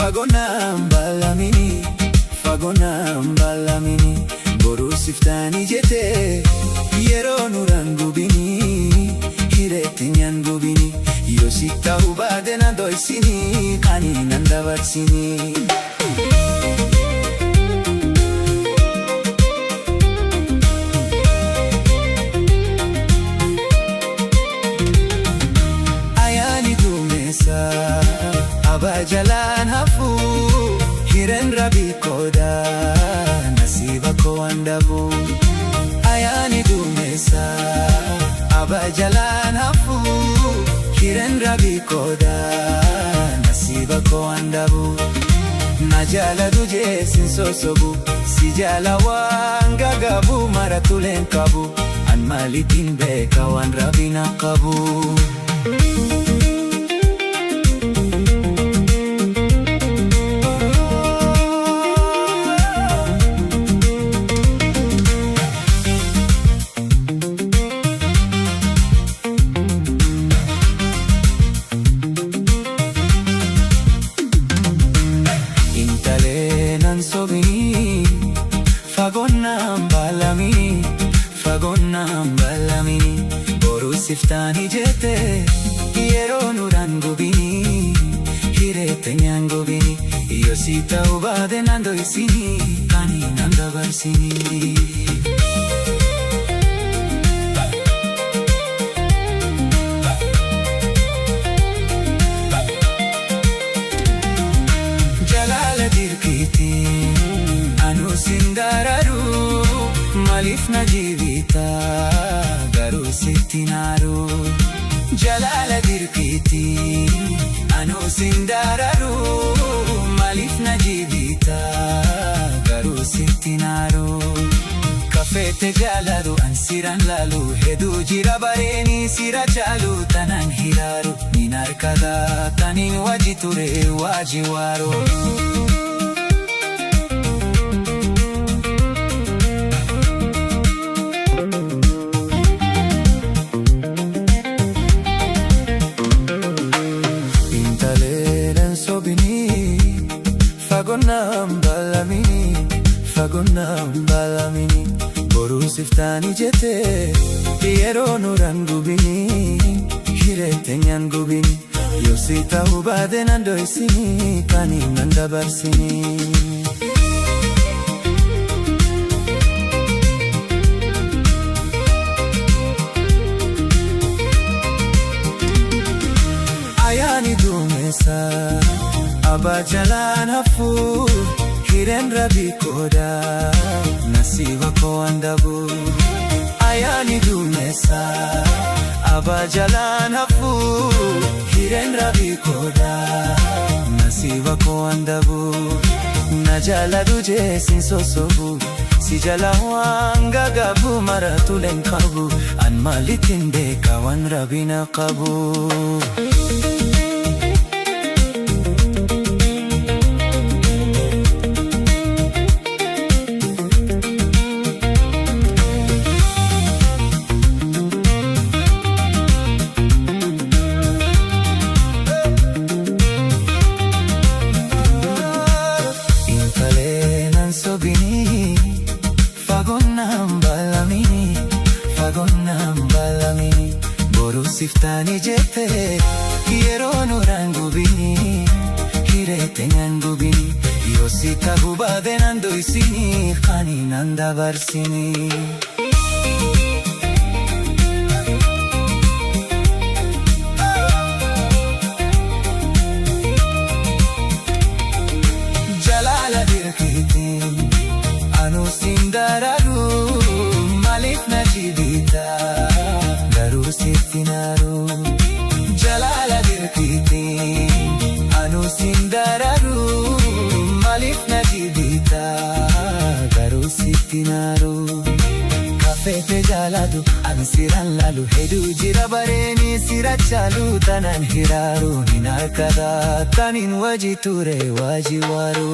Fagoonaan baalamini, fagoonaan baalamini, boruu siftaanii jettee yeroo nuraan gubini, hireetti nyaan gubini, yoo si ta'uu baate na dhoksini, qaanii nan dabarsini. Abaa jalaan hafu hireen rabii kooda nasiiba koo waan dhabu. Ayaani duumessa abaa jalaan hafu hireen rabii kooda nasiiba koo waan dhabu. Na jaalatu jeesin sosobu si jaala waan gagabu mara tuleen qabu an maalitiin beeka waan rabii na qabu. Fagoonaan baalamini, fagoonaan baalamini, boruu siftaanii jettee yeroo nuraan gubini, hireetti nyaan gubini, yoo si ta'uu baate na dhoksini, qaanii nan dabarsini. Jalaala dirqiitti anu sindararu, maaliif na jibita garuu sitti naaru. Jalaala dirqiitti anu sindararu, maaliif na jibita garuu sitti naaru. Kafeete jaaladu an siran laalu, heduu jira bareeni sira caalu tanan hiraaru. Nin harkada tanin waji ture waji waaru. Fagoonaan baalamini, fagoonaan baalamini, boruu siftaanii jettee yeroo nuraan gubini, hireetti nyaan gubini, yoo si ta'uu baate na dhoksini, qaanii nan dabarsini. Ayaani duumessa abaa jalaan hafu hireen rabii kooda nasiiba koo waan dhabu. Ayaani duumessa abaa jalaan hafu hireen rabii kooda nasiiba koo waan dhabu. Na jaalatu jeesin sosobu si jala waan gagabu mara tuleen qabu an maalitiin beeka waan rabii na qabu. Fagoonaan baalamini, fagoonaan baalamini, boruu siftaanii jettee yeroo nuraan gubini, hireetti nyaan gubini, yoo si ta'uu baate na dhoksini, qaanii nan dabarsini. Jalaala dirqiitti anu sindararu, maaliif na jibita garuu sitti naaru. Jalaala dirqiitti anu sindararu, maaliif na jibita garuu sitti naaru. Kafeete jaaladu an siran laalu, heduu jira bareeni sira caalu tanan hiraaru. Nin harkada tanin waji ture waji waaru.